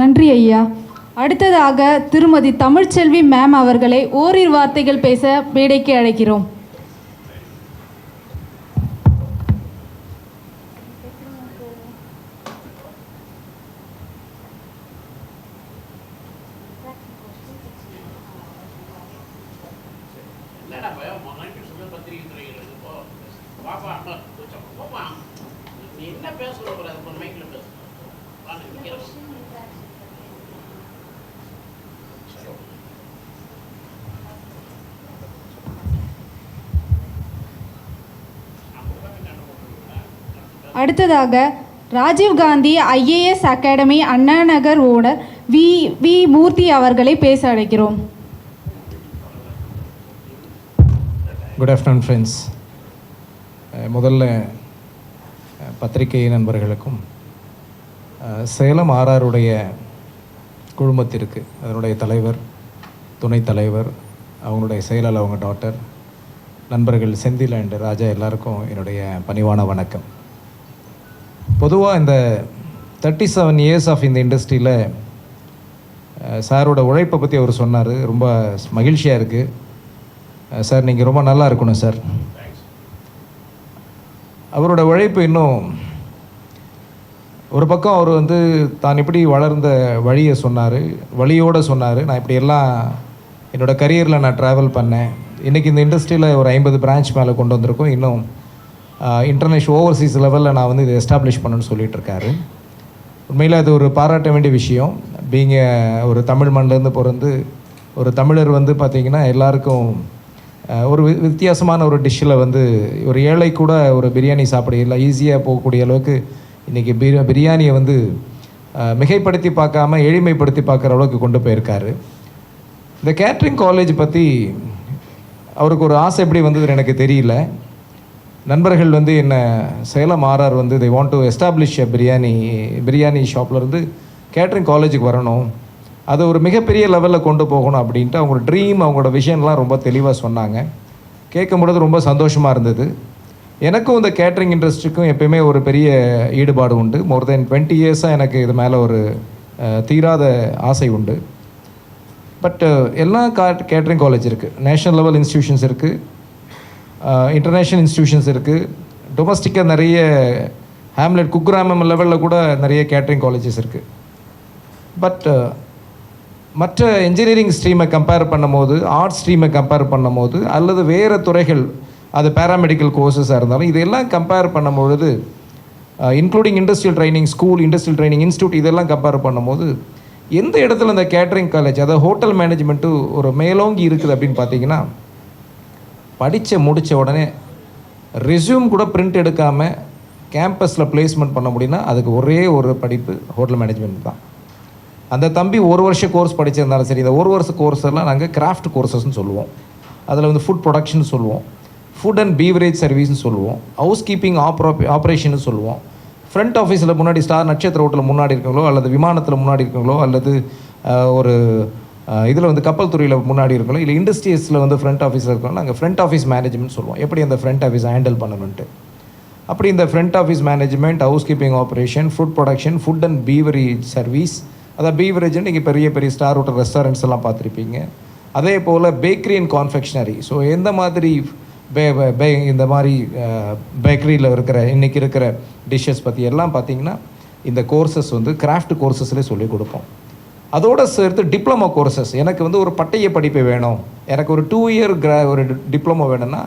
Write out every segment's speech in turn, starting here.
நன்றி ஐயா. அடுத்ததாக திருமதி தமிழ்ச்செல்வி மேம் அவர்களை ஓரிரு வார்த்தைகள் பேச மேடைக்கு அழைக்கிறோம். அடுத்ததாக Rajiv Gandhi IAS academy Anna Nagar owner we மூர்த்தி அவர்களை பேச அழைக்கிறோம். Good afternoon friends. முதல்ல பத்திரிகை நண்பர்களுக்கும் சேலம் ஆர்ஆருடைய குழுமத்திற்கு அதனுடைய தலைவர், துணைத் தலைவர், அவங்களுடைய செயலாளர், அவங்க டாக்டர், நண்பர்கள் செந்தில் அண்ட் ராஜா எல்லாருக்கும் என்னுடைய பணிவான வணக்கம். பொதுவாக இந்த 37 இயர்ஸ் ஆஃப் இந்த இண்டஸ்ட்ரியில் சாரோட உழைப்பை பற்றி அவர் சொன்னார். ரொம்ப மகிழ்ச்சியாக இருக்குது சார். நீங்கள் ரொம்ப நல்லா இருக்கணும் சார். அவரோட உழைப்பு இன்னும் ஒரு பக்கம் அவர் தான் இப்படி வளர்ந்த வழியை சொன்னார், வழியோடு சொன்னார். நான் இப்படி எல்லாம் என்னோடய கரியரில் நான் ட்ராவல் பண்ணேன். இன்றைக்கி இந்த இண்டஸ்ட்ரியில் ஒரு 50 பிரான்ச் மேலே கொண்டு வந்திருக்கோம். இன்னும் இன்டர்நேஷ்னல் ஓவர்சீஸ் லெவலில் நான் இதை எஸ்டாப்ளிஷ் பண்ணணும்னு சொல்லிகிட்டு இருக்காரு. உண்மையில் அது ஒரு பாராட்ட வேண்டிய விஷயம். பீங்க ஒரு தமிழ் மண்ணிலேருந்து பிறந்து ஒரு தமிழர் பார்த்திங்கன்னா எல்லாருக்கும் ஒரு வித்தியாசமான ஒரு டிஷ்ஷில் ஒரு ஏழை கூட ஒரு பிரியாணி சாப்பிட இல்லை ஈஸியாக போகக்கூடிய அளவுக்கு இன்றைக்கி பிரியாணியை மிகைப்படுத்தி பார்க்காம எளிமைப்படுத்தி பார்க்குற அளவுக்கு கொண்டு போயிருக்காரு. இந்த கேட்ரிங் காலேஜ் பற்றி அவருக்கு ஒரு ஆசை எப்படி வந்ததுன்னு எனக்கு தெரியல. நண்பர்கள் என்ன Salem RR they want to establish a biryani ஷாப்லேருந்து கேட்ரிங் காலேஜுக்கு வரணும், அது ஒரு மிகப்பெரிய லெவலில் கொண்டு போகணும் அப்படின்ட்டு அவங்களோட ட்ரீம், அவங்களோட விஷன்லாம் ரொம்ப தெளிவாக சொன்னாங்க. கேட்கும்பொழுது ரொம்ப சந்தோஷமாக இருந்தது. எனக்கும் இந்த கேட்ரிங் இண்டஸ்ட்ரிக்கும் எப்பயுமே ஒரு பெரிய ஈடுபாடு உண்டு. மோர் தென் 20 இயர்ஸாக எனக்கு இது மேலே ஒரு தீராத ஆசை உண்டு. பட் எல்லா கேட்ரிங் காலேஜ் இருக்குது, நேஷ்னல் லெவல் இன்ஸ்டிடியூஷன்ஸ் இருக்குது, இன்டர்நேஷ்னல் இன்ஸ்டிடியூஷன்ஸ் இருக்குது, டொமஸ்டிக்காக நிறைய ஹேம்லெட் குக்கிராமம் லெவலில் கூட நிறைய கேட்ரிங் காலேஜஸ் இருக்குது. பட் மற்ற இன்ஜினியரிங் ஸ்ட்ரீமை கம்பேர் பண்ணும்போது, ஆர்ட்ஸ் ஸ்ட்ரீமை கம்பேர் பண்ணும்போது, அல்லது வேறு துறைகள், அது பேராமெடிக்கல் கோர்சஸாக இருந்தாலும் இதெல்லாம் கம்பேர் பண்ணும்பொழுது, including industrial training school, industrial training institute, இதெல்லாம் கம்பேர் பண்ணும்போது எந்த இடத்துல இந்த கேட்ரிங் காலேஜ், அதாவது ஹோட்டல் மேனேஜ்மெண்ட்டு ஒரு மேலோங்கி இருக்குது அப்படின்னு பார்த்தீங்கன்னா, முடித்த உடனே ரெஸ்யூம் கூட பிரிண்ட் எடுக்காமல் கேம்பஸில் பிளேஸ்மெண்ட் பண்ண முடியும்னா அதுக்கு ஒரே ஒரு படிப்பு ஹோட்டல் மேனேஜ்மெண்ட் தான். அந்த தம்பி ஒரு வருஷ கோர்ஸ் படிச்சிருந்தாலும் சரி, இந்த ஒரு வருஷ கோர்ஸ் எல்லாம் நாங்கள் கிராஃப்ட் கோர்சஸ்ன்னு சொல்லுவோம். அதில் ஃபுட் ப்ரொடக்ஷன் சொல்லுவோம், ஃபுட் அண்ட் பீவரேஜ் சர்வீஸ்னு சொல்லுவோம், ஹவுஸ் கீப்பிங் ஆப்ரேஷன் சொல்லுவோம். ஃப்ரண்ட் ஆஃபீஸில் முன்னாடி ஸ்டார் நட்சத்திர ஹோட்டலில் முன்னாடி இருக்காங்களோ, அல்லது விமானத்தில் முன்னாடி இருக்காங்களோ, அல்லது ஒரு இதில் கப்பல் துறையில் முன்னாடி இருக்காங்களோ, இல்லை இண்டஸ்ட்ரீஸில் ஃப்ரண்ட் ஆஃபீஸில் இருக்காங்களோ, நாங்கள் ஃப்ரண்ட் ஆஃபீஸ் மேனேஜ்மெண்ட் சொல்லுவோம். எப்படி அந்த ஃப்ரண்ட் ஆஃபீஸ் ஹேண்டில் பண்ணணுன்ட்டு. அப்படி இந்த front office management, house keeping operation, food production, food and beverage service, அதாவது பீவரேஜ்னு நீங்கள் பெரிய பெரிய ஸ்டார் ஹோட்டல் ரெஸ்டாரண்ட்ஸ் எல்லாம் பார்த்துருப்பீங்க. அதே போல் பேக்கரி அண்ட் கான்ஃபெக்ஷனரி. ஸோ எந்த மாதிரி இந்த மாதிரி பேக்கரியில் இருக்கிற இன்றைக்கி இருக்கிற டிஷ்ஷஸ் பற்றி எல்லாம் பார்த்திங்கன்னா இந்த கோர்சஸ் கிராஃப்ட் கோர்சஸ்லேயே சொல்லிக் கொடுப்போம். அதோடு சேர்த்து டிப்ளமோ கோர்சஸ். எனக்கு ஒரு பட்டய படிப்பு வேணும், எனக்கு ஒரு 2 இயர் ஒரு டிப்ளமோ வேணும்னா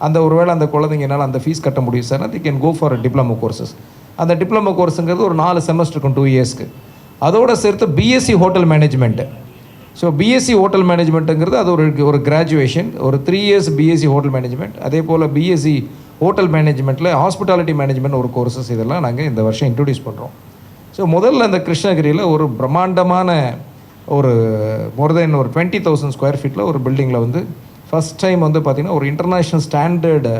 அந்த ஒருவேளை அந்த குழந்தைங்கனால அந்த ஃபீஸ் கட்ட முடியும் sir, they can go for diploma courses. அந்த டிப்ளமோ கோர்ஸுங்கிறது ஒரு 4 செமஸ்டருக்கும் 2 இயர்ஸ்க்கு. அதோடு சேர்த்து BSc hotel management. So BSc hotel மேனேஜ்மெண்ட்டுங்கிறது அது ஒரு கிராஜுவேஷன், ஒரு 3 இயர்ஸ் பிஎஸ்சி ஹோட்டல் மேனேஜ்மெண்ட். அதே போல் பிஎஸ்சி ஹோட்டல் மேனேஜ்மெண்ட்டில் ஹாஸ்பிட்டாலிட்டி மேனேஜ்மெண்ட் ஒரு கோர்சஸ், இதெல்லாம் நாங்கள் இந்த வருஷம் இன்ட்ரடியூஸ் பண்ணுறோம். ஸோ முதல்ல இந்த கிருஷ்ணகிரியில் ஒரு பிரம்மாண்டமான ஒரு மோர் தென் ஒரு 20,000 ஸ்கொயர் ஃபீட்டில் ஒரு பில்டிங்கில் ஃபஸ்ட் டைம் பார்த்திங்கன்னா ஒரு இன்டர்நேஷ்னல் ஸ்டாண்டர்டு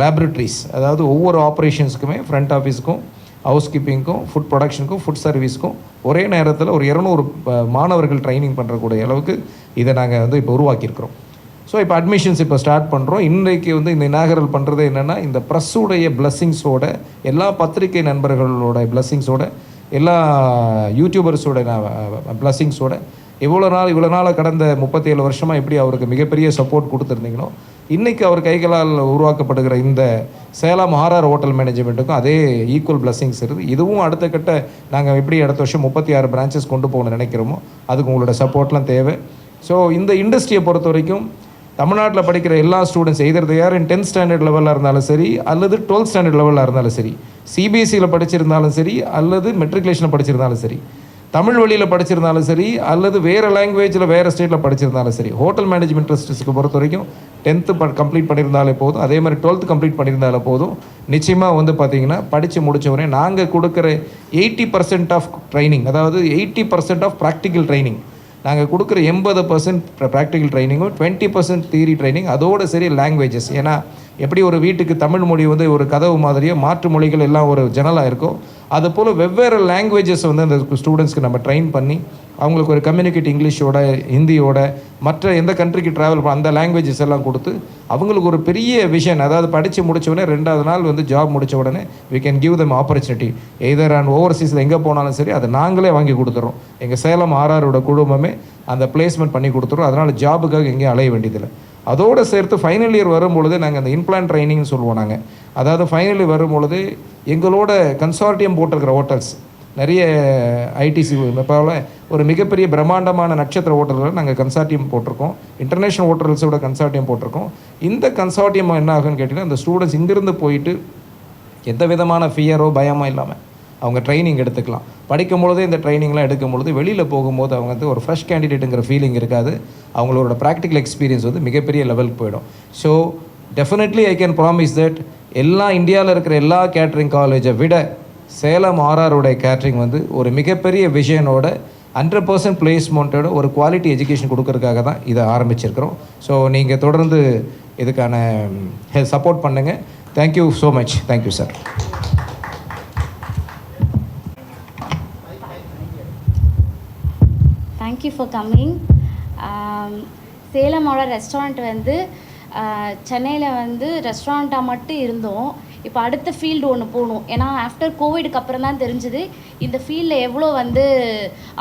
லேபரட்டரிஸ், அதாவது ஒவ்வொரு ஆப்ரேஷன்ஸுக்குமே ஃப்ரண்ட் ஆஃபீஸுக்கும், ஹவுஸ் கீப்பிங்க்கும், ஃபுட் ப்ரொடக்ஷனுக்கும், ஃபுட் சர்வீஸ்க்கும் ஒரே நேரத்தில் ஒரு 200 மாணவர்கள் ட்ரைனிங் பண்ணுறக்கூடிய அளவுக்கு இதை நாங்கள் இப்போ உருவாக்கியிருக்கிறோம். ஸோ இப்போ அட்மிஷன்ஸ் இப்போ ஸ்டார்ட் பண்ணுறோம். இன்றைக்கு இந்த இனாகரல் பண்ணுறது என்னென்னா, இந்த ப்ரெஸ்ஸுடைய பிளஸ்ஸிங்ஸோட, எல்லா பத்திரிகை நண்பர்களோட பிளஸ்ஸிங்ஸோட எல்லா யூடியூபர்ஸோட பிளஸ்ஸிங்ஸோட இவ்வளோ நாள் கடந்த 37 வருஷமாக எப்படி அவருக்கு மிகப்பெரிய சப்போர்ட் கொடுத்துருந்தீங்களோ இன்றைக்கி அவர் கைகளால் உருவாக்கப்படுகிற இந்த சேலம் ஆர்ஆர் ஹோட்டல் மேனேஜ்மெண்ட்டுக்கும் அதே ஈக்குவல் பிளஸ்ஸிங்ஸ் இருக்குது. இதுவும் அடுத்த கட்ட நாங்கள் எப்படி அடுத்த வருஷம் 36 பிரான்ச்சஸ் கொண்டு போகணும்னு நினைக்கிறோமோ அதுக்கு உங்களோட சப்போர்ட்லாம் தேவை. ஸோ இந்த இண்டஸ்ட்ரியை பொறுத்த வரைக்கும் தமிழ்நாட்டில் படிக்கிற எல்லா ஸ்டூடெண்ட்ஸ் எதர் யார் இன் 10th ஸ்டாண்டர்ட் லெவலில் இருந்தாலும் சரி அல்லது 12th ஸ்டாண்டர்ட் லெவலில் இருந்தாலும் சரி, சிபிஎஸ்சியில் படிச்சிருந்தாலும் சரி அல்லது மெட்ரிகுலேஷனில் படிச்சிருந்தாலும் சரி, தமிழ் வழியில் படிச்சிருந்தாலும் சரி அல்லது வேறு லாங்குவேஜில் வேறு ஸ்டேட்டில் படிச்சிருந்தாலும் சரி, ஹோட்டல் மேனேஜ்மெண்ட் ட்ரஸ்ட்ஸுக்கு பொறுத்த வரைக்கும் 10th கம்ப்ளீட் பண்ணியிருந்தாலே போதும், அதே மாதிரி 12th கம்ப்ளீட் பண்ணியிருந்தாலே போதும். நிச்சயமாக வந்து பார்த்திங்கன்னா படித்து முடித்தவரே நாங்கள் கொடுக்குற 80% ஆஃப் ட்ரைனிங், அதாவது 80% ஆஃப் ப்ராக்டிக்கல் ட்ரைனிங், நாங்கள் கொடுக்குற 80% ப்ராக்டிக்கல் ட்ரைனிங்கும் 20% தியரி ட்ரைனிங், அதோடு சரி லாங்குவேஜஸ். ஏன்னா எப்படி ஒரு வீட்டுக்கு தமிழ் மொழி வந்து ஒரு கதவு மாதிரியோ மாற்று மொழிகள் எல்லாம் ஒரு ஜன்னலாக இருக்கோ, அதுபோல் வெவ்வேறு லாங்குவேஜஸ் வந்து அந்த ஸ்டூடெண்ட்ஸ்க்கு நம்ம ட்ரெயின் பண்ணி அவங்களுக்கு ஒரு கம்யூனிகேட் இங்கிலீஷோட ஹிந்தியோட மற்ற எந்த கண்ட்ரிக்கு ட்ராவல் அந்த லாங்குவேஜஸ் எல்லாம் கொடுத்து அவங்களுக்கு ஒரு பெரிய விஷன், அதாவது படித்து முடித்த உடனே 2வது நாள் வந்து ஜாப் முடித்த உடனே we can give them opportunity either and ஓவர்சீஸில் எங்கே போனாலும் சரி அதை நாங்களே வாங்கி கொடுத்துறோம். எங்கள் சேலம் ஆர்ஆரோட குழுமமே அந்த பிளேஸ்மெண்ட் பண்ணி கொடுத்துறோம். அதனால் ஜாபுக்காக எங்கேயும் அலைய வேண்டியதில்லை. அதோடு சேர்த்து ஃபைனல் இயர் வரும்பொழுது நாங்கள் அந்த இன்பிளான்ட் ட்ரைனிங்னு சொல்லுவோம். நாங்கள் அதாவது ஃபைனல் இயர் வரும்பொழுது எங்களோட கன்சார்டியம் போட்டிருக்கிற ஹோட்டல்ஸ் நிறைய ஐடிசி போல ஒரு மிகப்பெரிய பிரம்மாண்டமான நட்சத்திர ஹோட்டல்களை நாங்கள் கன்சார்டியம் போட்டிருக்கோம், இன்டர்நேஷ்னல் ஹோட்டல்ஸோட கன்சார்டியம் போட்டிருக்கோம். இந்த கன்சார்டியம் என்ன ஆகுன்னு கேட்டிங்கன்னா அந்த ஸ்டூடெண்ட்ஸ் இங்கிருந்து போயிட்டு எந்த விதமான ஃபியரோ பயமோ இல்லாமல் அவங்க ட்ரைனிங் எடுத்துக்கலாம். படிக்கும் பொழுதே இந்த ட்ரைனிங்லாம் எடுக்கும் பொழுது வெளியில் போகும்போது அவங்க வந்து ஒரு ஃப்ரெஷ் கேண்டிடேட்டுங்கிற ஃபீலிங் இருக்காது. அவங்களோட ப்ராக்டிக்கல் எக்ஸ்பீரியன்ஸ் வந்து மிகப்பெரிய லெவலுக்கு போயிடும். So definitely I can promise that எல்லா இந்தியாவில் இருக்கிற எல்லா கேட்ரிங் காலேஜை விட சேலம் ஆர்ஆரோடைய கேட்ரிங் வந்து ஒரு மிகப்பெரிய விஷனோட 100% பிளேஸ்மெண்ட்டோட ஒரு குவாலிட்டி எஜுகேஷன் கொடுக்கறதுக்காக தான் இதை ஆரம்பிச்சிருக்கிறோம். ஸோ நீங்கள் தொடர்ந்து இதுக்கான சப்போர்ட் பண்ணுங்கள். Thank you so much. Thank you sir. Thank you for coming. சேலமோட ரெஸ்டாரண்ட் வந்து சென்னையில் வந்து ரெஸ்டாரண்ட்டாக மட்டும் இருந்தோம். இப்போ அடுத்த ஃபீல்டு ஒன்று போகணும். ஏன்னா ஆஃப்டர் கோவிடுக்கு அப்புறம் தான் தெரிஞ்சுது இந்த ஃபீல்டில் எவ்வளோ வந்து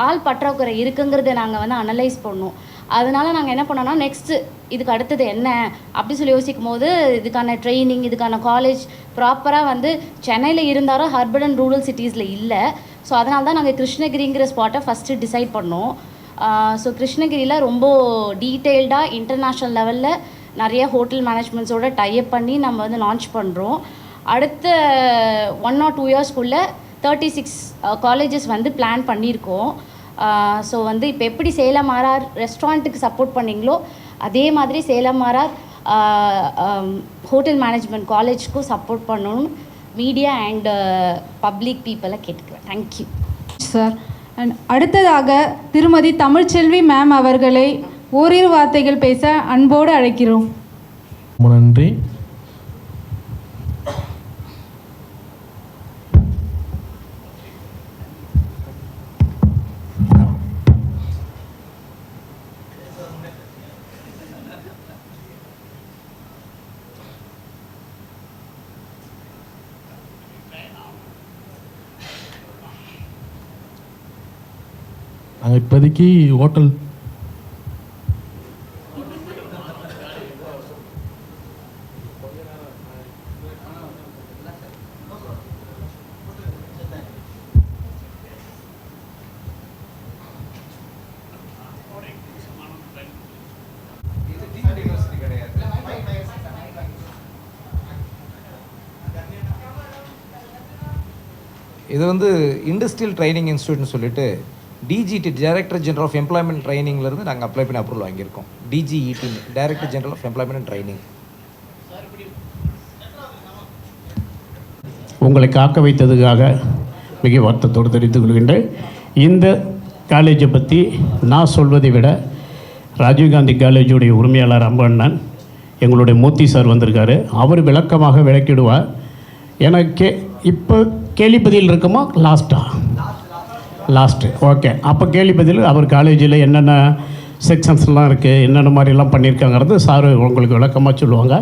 ஆள் பற்றாக்குறை இருக்குங்கிறத நாங்கள் வந்து அனலைஸ் பண்ணோம். அதனால நாங்கள் என்ன பண்ணோன்னா நெக்ஸ்ட்டு இதுக்கு அடுத்தது என்ன அப்படி சொல்லி யோசிக்கும் போது இதுக்கான ட்ரைனிங் இதுக்கான காலேஜ் ப்ராப்பராக வந்து சென்னையில் இருந்தாலும் அர்பன் அண்ட் ரூரல் சிட்டிஸில் இல்லை. ஸோ அதனால தான் நாங்கள் கிருஷ்ணகிரிங்கிற ஸ்பாட்டை ஃபஸ்ட்டு டிசைட் பண்ணோம். ஸோ கிருஷ்ணகிரியில் ரொம்ப டீட்டெயில்டாக இன்டர்நேஷ்னல் லெவலில் நிறைய ஹோட்டல் மேனேஜ்மெண்ட்ஸோட டைப் பண்ணி நம்ம வந்து லான்ச் பண்ணுறோம். அடுத்த 1 or 2 இயர்ஸ்க்குள்ளே 36 காலேஜஸ் வந்து பிளான் பண்ணியிருக்கோம். ஸோ வந்து இப்போ எப்படி சேலம் ஆர்ஆர் ரெஸ்டாரண்ட்டுக்கு சப்போர்ட் பண்ணிங்களோ அதே மாதிரி சேலம் ஆர்ஆர் ஹோட்டல் மேனேஜ்மெண்ட் காலேஜுக்கும் சப்போர்ட் பண்ணணும் மீடியா அண்ட் பப்ளிக் பீப்புளை கேட்டுக்கிறேன். Thank you sir. அண்ட் அடுத்ததாக திருமதி தமிழ்ச்செல்வி மேம் அவர்களை ஓரிரு வார்த்தைகள் பேச அன்போடு அழைக்கிறோம். நன்றி. நாங்கள் இப்போதைக்கு ஹோட்டல் இது வந்து இண்டஸ்ட்ரியல் ட்ரைனிங் இன்ஸ்டியூட்னு சொல்லிட்டு DGT director general of employment ட்ரைனிங்லேருந்து நாங்கள் அப்ளை பண்ணி அப்ரூவல் வாங்கியிருக்கோம். DGET director general of employment and training. உங்களை காக்க வைத்ததுக்காக மிக வருத்தத்தோடு தெரிவித்துக் கொள்கின்றேன். இந்த காலேஜை பற்றி நான் சொல்வதை விட ராஜீவ்காந்தி காலேஜுடைய உரிமையாளர் அம்பண்ணன் எங்களுடைய மூர்த்தி சார் வந்திருக்காரு. அவர் விளக்கமாக விளக்கிடுவார். எனக்கு இப்போ கேள்விப்பதியில் இருக்குமா லாஸ்ட்டு ஓகே. அப்போ கேள்விப்பதில் அவர் காலேஜில் என்னென்ன செக்ஷன்ஸ்லாம் இருக்குது என்னென்ன மாதிரிலாம் பண்ணியிருக்காங்கிறது சார் உங்களுக்கு விளக்கமாக சொல்லுவாங்க.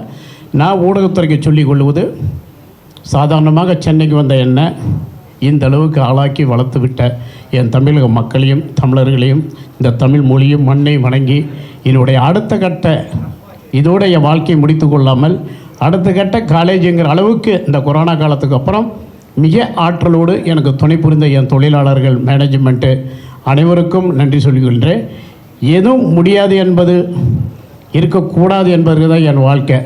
நான் ஊடகத்துறைக்கு சொல்லிக் கொள்வது சாதாரணமாக சென்னைக்கு வந்த என்ன இந்த அளவுக்கு ஆளாக்கி வளர்த்து விட்ட என் தமிழக மக்களையும் தமிழர்களையும் இந்த தமிழ் மொழியும் மண்ணை வணங்கி என்னுடைய அடுத்த கட்ட இதோட என் வாழ்க்கையை முடித்து கொள்ளாமல் அடுத்த கட்ட காலேஜுங்கிற அளவுக்கு இந்த கொரோனா காலத்துக்கு அப்புறம் மிக ஆற்றலோடு எனக்கு துணை புரிந்த என் தொழிலாளர்கள், மேனேஜ்மெண்ட்டு அனைவருக்கும் நன்றி சொல்லிக்கொள்கிறேன். எதுவும் முடியாது என்பது இருக்கக்கூடாது என்பது தான் என் வாழ்க்கை.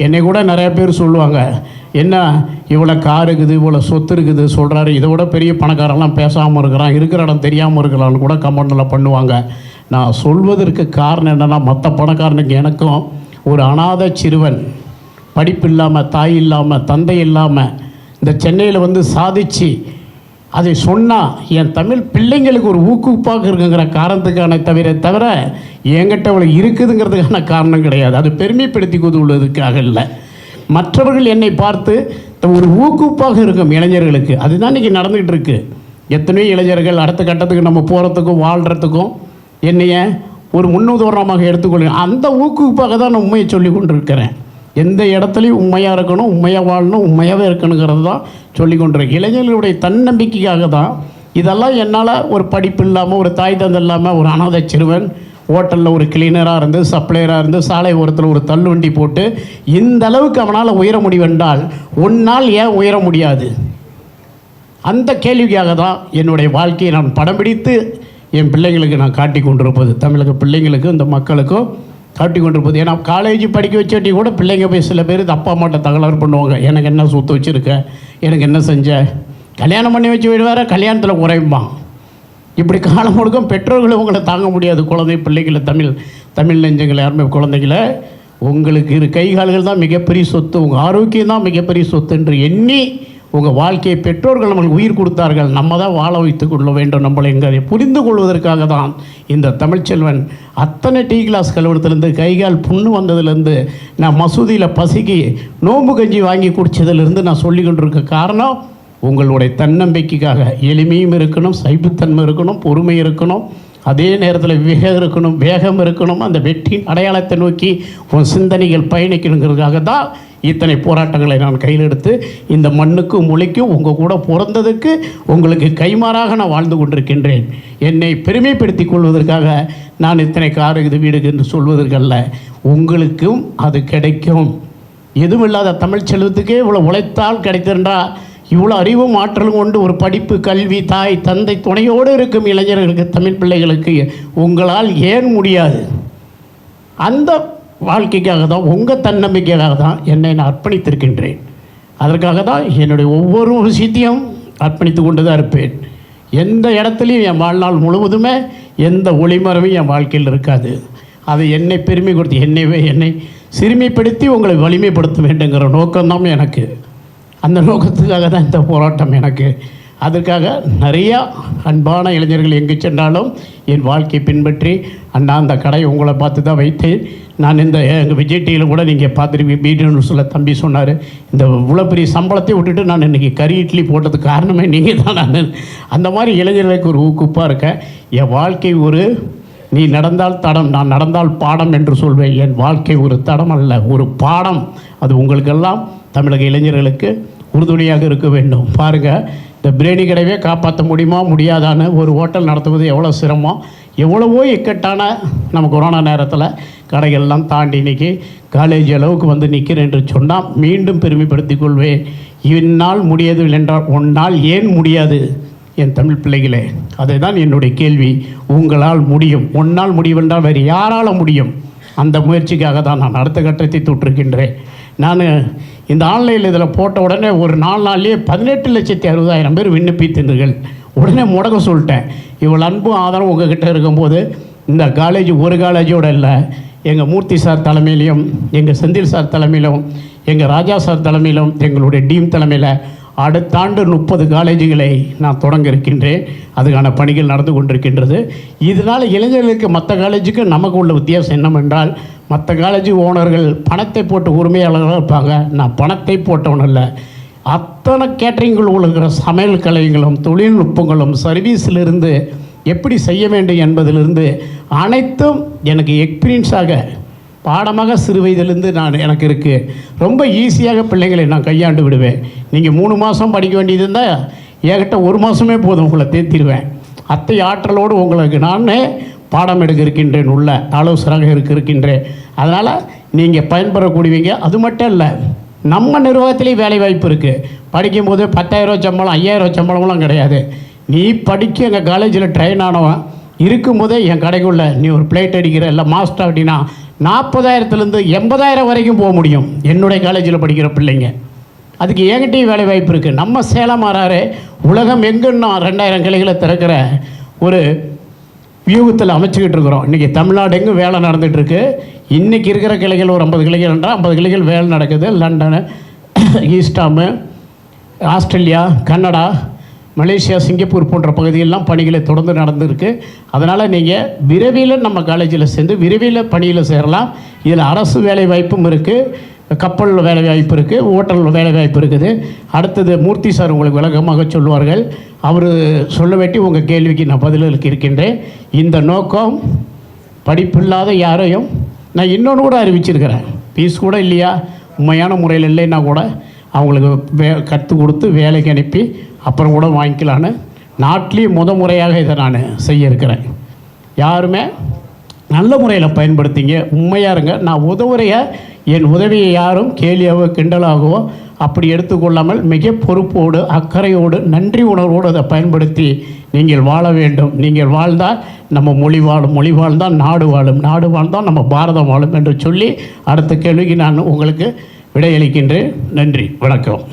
என்னை கூட நிறைய பேர் சொல்லுவாங்க, என்ன இவ்வளோ கார் இருக்குது, இவ்வளோ சொத்து இருக்குது சொல்கிறாரு, இதை விட பெரிய பணக்காரெல்லாம் பேசாமல் இருக்கிறான், இருக்கிற இடம் தெரியாமல் இருக்கிறான்னு கூட கமெண்டில் பண்ணுவாங்க. நான் சொல்வதற்கு காரணம் என்னென்னா, மற்ற பணக்காரனுக்கு எனக்கும் ஒரு அநாத சிறுவன், படிப்பு இல்லாமல், தாய் இல்லாமல், தந்தை இல்லாமல் இந்த சென்னையில் வந்து சாதித்து அதை சொன்னால் என் தமிழ் பிள்ளைங்களுக்கு ஒரு ஊக்குவிப்பாக இருக்குங்கிற காரணத்துக்கான தவிர என்கிட்ட அவ்வளோ இருக்குதுங்கிறதுக்கான காரணம் கிடையாது. அது பெருமைப்படுத்தி கொள்வதற்காக இல்லை. மற்றவர்கள் என்னை பார்த்து ஒரு ஊக்குவிப்பாக இருக்கும் இளைஞர்களுக்கு. அதுதான் இன்றைக்கி நடந்துக்கிட்டு இருக்குது. எத்தனையோ இளைஞர்கள் அடுத்த கட்டத்துக்கு நம்ம போகிறதுக்கும் வாழ்கிறதுக்கும் என்னைய ஒரு முன்னுதாரணமாக எடுத்துக்கொள்ளுங்க. அந்த ஊக்குவிப்பாக தான் நான் உண்மையை சொல்லி கொண்டு இருக்கிறேன். எந்த இடத்துலையும் உண்மையாக இருக்கணும், உண்மையாக வாழணும், உண்மையாகவே இருக்கணுங்கிறது தான் சொல்லி கொண்டிருக்கேன். இளைஞர்களுடைய தன்னம்பிக்கைக்காக தான் இதெல்லாம். என்னால் ஒரு படிப்பு இல்லாமல், ஒரு தாய் தந்தை இல்லாமல், ஒரு அனாதை சிறுவன் ஹோட்டலில் ஒரு கிளீனராக இருந்து, சப்ளையராக இருந்து, சாலை ஓரத்தில் ஒரு தள்ளுவண்டி போட்டு இந்த அளவுக்கு அவனால் உயர முடிவென்றால் உன்னால் ஏன் உயர முடியாது? அந்த கேள்விக்காக தான் என்னுடைய வாழ்க்கையை நான் படம் பிடித்து என் பிள்ளைங்களுக்கு நான் காட்டி கொண்டிருப்பது, தமிழக பிள்ளைங்களுக்கும் இந்த மக்களுக்கும் காட்டி கொண்டிருப்பது. ஏன்னா காலேஜ் படிக்க வச்சுட்டி கூட பிள்ளைங்க போய் சில பேர் அப்பா அம்மாட்ட தகராறு பண்ணுவாங்க. எனக்கு என்ன சொத்து வச்சுருக்க, எனக்கு என்ன செஞ்ச, கல்யாணம் பண்ணி வச்சு வேறு கல்யாணத்தில் குறையும்பான். இப்படி காலம் முழுக்க பெற்றோர்கள் உங்களை தாங்க முடியாது. குழந்தை பிள்ளைகளை, தமிழ் நெஞ்சங்களை, யாருமே குழந்தைகளை, உங்களுக்கு கை கால்கள் தான் மிகப்பெரிய சொத்து, உங்கள் ஆரோக்கியம் தான் மிகப்பெரிய சொத்து என்று எண்ணி உங்கள் வாழ்க்கையை பெற்றோர்கள் நம்மளுக்கு உயிர் கொடுத்தார்கள். நம்ம தான் வாழ வைத்து கொள்ள வேண்டும். நம்மளை எங்களை புரிந்து கொள்வதற்காக தான் இந்த தமிழ்ச்செல்வன் அத்தனை டீ கிளாஸ் கழுவுறதுலேருந்து, கைகால் புண்ணு வந்ததுலேருந்து, நான் மசூதியில் பசிக்கு நோம்பு கஞ்சி வாங்கி குடித்ததுலேருந்து நான் சொல்லி கொண்டிருக்க காரணம் உங்களுடைய தன்னம்பிக்கைக்காக. எளிமையும் இருக்கணும், சைப்புத்தன்மை இருக்கணும், பொறுமை இருக்கணும், அதே நேரத்தில் வேகம் இருக்கணும். அந்த வெற்றியின் அடையாளத்தை நோக்கி உன் சிந்தனைகள் பயணிக்கணுங்கிறதுக்காக தான் இத்தனை போராட்டங்களை நான் கையில் எடுத்து இந்த மண்ணுக்கும் மொழிக்கும் உங்கள் கூட பிறந்ததுக்கு உங்களுக்கு கைமாறாக நான் வாழ்ந்து கொண்டிருக்கின்றேன். என்னை பெருமைப்படுத்தி கொள்வதற்காக நான் இத்தனை காரு இது வீடு என்று சொல்வதற்கல்ல. உங்களுக்கும் அது கிடைக்கும். எதுவும் இல்லாத தமிழ் செல்வத்துக்கே இவ்வளோ உழைத்தால் கிடைத்திருந்தா, இவ்வளோ அறிவும் ஆற்றலும் கொண்டு ஒரு படிப்பு, கல்வி, தாய் தந்தை துணையோடு இருக்கும் இளைஞர்களுக்கு, தமிழ் பிள்ளைகளுக்கு உங்களால் ஏன் முடியாது? அந்த வாழ்க்கைக்காக தான், உங்கள் தன்னம்பிக்கைக்காக தான் என்னை நான் அர்ப்பணித்திருக்கின்றேன். அதற்காக தான் என்னுடைய ஒவ்வொரு விஷயத்தையும் அர்ப்பணித்து கொண்டு தான் இருப்பேன். எந்த இடத்துலையும் என் வாழ்நாள் முழுவதுமே எந்த ஒளிமறைவும் என் வாழ்க்கையில் இருக்காது. அதை என்னை பெருமை கொடுத்து என்னை சிறுமைப்படுத்தி உங்களை வலிமைப்படுத்த வேண்டுங்கிற நோக்கம்தான் எனக்கு. அந்த நோக்கத்துக்காக தான் இந்த போராட்டம் எனக்கு. அதுக்காக நிறையா அன்பான இளைஞர்கள் எங்கு சென்றாலும் என் வாழ்க்கையை பின்பற்றி, அண்ணா அந்த கடை உங்களை பார்த்து தான் வைத்தேன். நான் இந்த எங்கள் விஜய் டிவியில் கூட நீங்கள் பார்த்துருப்பீங்க, பீடின்னு சொல்ல தம்பி சொன்னார், இந்த இவ்வளோ பெரிய சம்பளத்தை விட்டுட்டு நான் இன்றைக்கி கறி இட்லி போட்டதுக்கு காரணமே நீங்கள் தான். நான் அந்த மாதிரி இளைஞர்களுக்கு ஒரு ஊக்குப்பாக இருக்கேன். என் வாழ்க்கை ஒரு நீ நடந்தால் தடம், நான் நடந்தால் பாடம் என்று சொல்வேன். என் வாழ்க்கை ஒரு தடம் அல்ல, ஒரு பாடம். அது உங்களுக்கெல்லாம் தமிழக இளைஞர்களுக்கு உறுதுணையாக இருக்க வேண்டும். பாருங்கள், இந்த பிரியாணி கடையே காப்பாற்ற முடியுமா முடியாதான்னு ஒரு ஹோட்டல் நடத்துவது எவ்வளோ சிரமம், எவ்வளவோ இக்கட்டான நம்ம கொரோனா நேரத்தில் கடைகள்லாம் தாண்டி இன்றைக்கி காலேஜ் அளவுக்கு வந்து நிற்கிறேன் என்று சொன்னால் மீண்டும் பெருமைப்படுத்திக் கொள்வேன். இந்நாள் முடியவில்லை என்றால் உன்னால் ஏன் முடியாது? என் தமிழ் பிள்ளைகளே, அதை தான் என்னுடைய கேள்வி. உங்களால் முடியும். உன்னால் முடிவென்றால் வேறு யாரால் முடியும்? அந்த முயற்சிக்காக தான் நான் அடுத்த கட்டத்தை தொட்டிருக்கின்றேன். நான் இந்த ஆன்லைனில் இதில் போட்ட உடனே ஒரு 4 நாள்லேயே 18,60,000 பேர் விண்ணப்பித்தீர்கள். உடனே முடக்க சொல்லிட்டேன். இவ்வளோ அன்பும் ஆதரவும் உங்ககிட்ட இருக்கும்போது இந்த காலேஜ் ஒரு காலேஜோடு இல்லை, எங்கள் மூர்த்தி சார் தலைமையிலையும், எங்கள் செந்தில் சார் தலைமையிலும், எங்கள் ராஜா சார் தலைமையிலும், எங்களுடைய டீம் தலைமையில் அடுத்த ஆண்டு 30 காலேஜுகளை நான் தொடங்க இருக்கின்றேன். அதுக்கான பணிகள் நடந்து கொண்டிருக்கின்றது. இதனால் இளைஞர்களுக்கு மற்ற காலேஜுக்கு நமக்கு உள்ள வித்தியாசம் என்னவென்றால், மற்ற காலேஜ் ஓனர்கள் பணத்தை போட்டு உரிமையாளர்களாக இருப்பாங்க. நான் பணத்தை போட்டவன் இல்லை. அத்தனை கேட்டரிங்கள் இருக்கிற சமையல் கலைகளும், தொழில்நுட்பங்களும், சர்வீஸிலிருந்து எப்படி செய்ய வேண்டும் என்பதிலிருந்து அனைத்தும் எனக்கு எக்ஸ்பீரியன்ஸாக பாடமாக சிறு வயதிலிருந்து எனக்கு இருக்குது. ரொம்ப ஈஸியாக பிள்ளைங்களை நான் கையாண்டு விடுவேன். நீங்கள் 3 மாதம் படிக்க வேண்டியது இருந்தால் என்கிட்ட 1 மாதமே போதும், உங்களை தேர்த்திடுவேன். அத்தை ஆற்றலோடு உங்களுக்கு நானே பாடம் எடுக்க இருக்கின்றேன், உள்ள ஆலோசகராக இருக்கின்றேன். அதனால் நீங்கள் பயன்பெறக்கூடியவங்க. அது மட்டும் இல்லை, நம்ம நிர்வாகத்திலேயே வேலை வாய்ப்பு இருக்குது. படிக்கும்போது 10,000 சம்பளம் 5,000 சம்பளம்லாம் கிடையாது. நீ படிக்க எங்கள் காலேஜில் ட்ரெயின் ஆனவன் இருக்கும்போதே என் கடைக்குள்ள நீ ஒரு பிளேட் அடிக்கிற இல்லை மாஸ்டர் அப்படின்னா 40,000 80,000 வரைக்கும் போக முடியும். என்னுடைய காலேஜில் படிக்கிற பிள்ளைங்க. அதுக்கு என்கிட்டையும் வேலை வாய்ப்பு இருக்குது. நம்ம சேலம் மாறாரு உலகம் எங்குன்னா 2000 கிளைகளை திறக்கிற ஒரு வியூகத்தில் அமைச்சிக்கிட்டு இருக்கிறோம். இன்றைக்கி தமிழ்நாடு எங்கும் வேலை நடந்துகிட்ருக்கு. இன்றைக்கி இருக்கிற கிளைகள் ஒரு 50 கிளைகள் என்றால் 50 கிளைகள் வேலை நடக்குது. London, East Ham, Australia, Canada, Malaysia, Singapore போன்ற பகுதிகளெலாம் பணிகளை தொடர்ந்து நடந்துருக்கு. அதனால் நீங்கள் விரைவில் நம்ம காலேஜில் சேர்ந்து விரைவில் பணியில் சேரலாம். இதில் அரசு வேலை வாய்ப்பும் இருக்குது, கப்பலில் வேலை வாய்ப்பு இருக்குது, ஹோட்டலில் வேலை வாய்ப்பு இருக்குது. அடுத்தது மூர்த்தி சார் உங்களுக்கு விளக்கமாக சொல்லுவார்கள். அவர் சொல்ல வேண்டி உங்கள் கேள்விக்கு நான் பதிலளிக்க இருக்கின்றேன். இந்த நோக்கம் படிப்பில்லாத யாரையும் நான் இன்னொன்று கூட அறிவிச்சிருக்கிறேன். ஃபீஸ் கூட இல்லையா, உண்மையான முறையில் இல்லைன்னா கூட அவங்களுக்கு கற்றுக் கொடுத்து வேலைக்கு அனுப்பி அப்புறம் கூட வாங்கிக்கலான்னு நாட்டிலேயே முறையாக இதை நான் செய்ய இருக்கிறேன். யாருமே நல்ல முறையில் பயன்படுத்திங்க, உண்மையாக இருங்க. நான் உதவுறைய என் உதவியை யாரும் கேலியாகவோ கிண்டலாகவோ அப்படி எடுத்துக்கொள்ளாமல் மிக பொறுப்போடு அக்கறையோடு நன்றி உணர்வோடு அதை பயன்படுத்தி நீங்கள் வாழ வேண்டும். நீங்கள் வாழ்ந்தால் நம்ம மொழி வாழும், மொழி வாழ்ந்தால் நாடு வாழும், நாடு வாழ்ந்தால் நம்ம பாரதம் வாழும் என்று சொல்லி அடுத்த கேள்விக்கு நான் உங்களுக்கு விடையளிக்கின்றேன். நன்றி, வணக்கம்.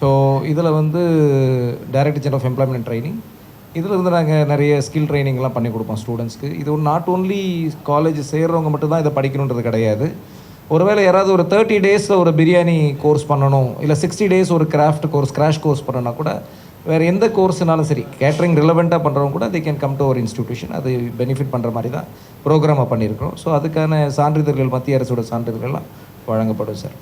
ஸோ இதில் வந்து director general of employment and training, இதில் வந்து நாங்கள் நிறைய ஸ்கில் ட்ரைனிங்லாம் பண்ணி கொடுப்போம் ஸ்டூடெண்ட்ஸ்க்கு. இது நாட் ஓன்லி காலேஜ் சேர்றவங்க மட்டும்தான் இதை படிக்கணுன்றது கிடையாது. ஒருவேளை யாராவது ஒரு 30 டேஸில் ஒரு பிரியாணி கோர்ஸ் பண்ணணும், இல்லை 60 டேஸ் ஒரு கிராஃப்ட் கோர்ஸ், கிராஷ் கோர்ஸ் பண்ணணும்னா கூட, வேறு எந்த கோர்ஸ்னாலும் சரி, கேட்ரிங் ரிலவெண்ட்டாக பண்ணுறவங்க கூட they can come to our institution. அது பெனிஃபிட் பண்ணுற மாதிரி தான் ப்ரோக்ராமாக பண்ணியிருக்கிறோம். ஸோ அதுக்கான சான்றிதழ்கள் மத்திய அரசோட சான்றிதழ்கள்லாம் வழங்கப்படும் சார்.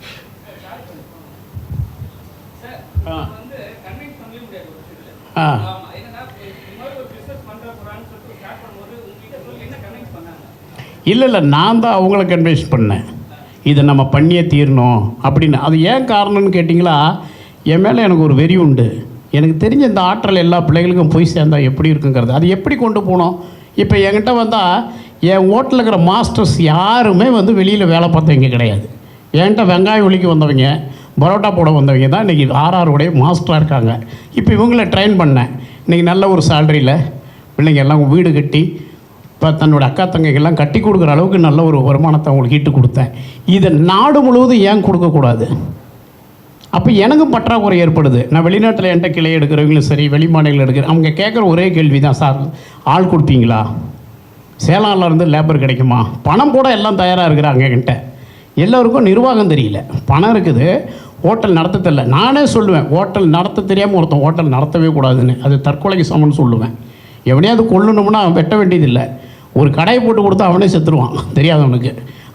இல்லை நான் தான் அவங்கள கன்வின்ஸ் பண்ணேன், இதை நம்ம பண்ணியே தீரணும் அப்படின்னு. அது ஏன் காரணம்னு கேட்டிங்களா, என் மேலே எனக்கு ஒரு வெறி உண்டு. எனக்கு தெரிஞ்ச இந்த ஆற்றல் எல்லா பிள்ளைகளுக்கும் போய் சேர்ந்தால் எப்படி இருக்குங்கிறது, அது எப்படி கொண்டு போகணும். இப்போ என்கிட்ட வந்தால் என் ஹோட்டலில் இருக்கிற மாஸ்டர்ஸ் யாருமே வந்து வெளியில் வேலை பார்த்தவங்க கிடையாது. என்கிட்ட வெங்காயம் ஒலிக்க வந்தவங்க, பரோட்டா போட வந்தவங்க தான் இன்றைக்கி ஆர்ஆருடைய மாஸ்டராக இருக்காங்க. இப்போ இவங்கள ட்ரெயின் பண்ணேன். இன்றைக்கி நல்ல ஒரு சேலரியில் பிள்ளைங்க எல்லாம் வீடு கட்டி இப்போ தன்னோட அக்கா தங்கைகள்லாம் கட்டி கொடுக்குற அளவுக்கு நல்ல ஒரு வருமானத்தை அவங்களுக்கு ஈட்டு கொடுத்தேன். இதை நாடு முழுவதும் ஏன் கொடுக்கக்கூடாது? அப்போ எனக்கும் பற்றாக்குறை ஏற்படுது. நான் வெளிநாட்டில் என்கிட்ட கிளை எடுக்கிறவங்களும் சரி, வெளி மாநிலங்கள் எடுக்கிறேன், அவங்க கேட்குற ஒரே கேள்வி தான், சார் ஆள் கொடுப்பீங்களா, சேலம்ல இருந்து லேபர் கிடைக்குமா? பணம் போட எல்லாம் தயாராக இருக்கிறாங்க என்கிட்ட. எல்லோருக்கும் நிர்வாகம் தெரியல, பணம் இருக்குது, ஹோட்டல் நடத்த தெரியல. நானே சொல்லுவேன், ஹோட்டல் நடத்த தெரியாமல் ஒருத்தன் ஹோட்டல் நடத்தவே கூடாதுன்னு, அது தற்கொலைக்கு சமம்னு சொல்லுவேன். எவனையாவது கொல்லணும்னா அவன் வெட்ட வேண்டியதில்லை, ஒரு கடையை போட்டு கொடுத்தா அவனே செத்துருவான் தெரியாதவனுக்கு.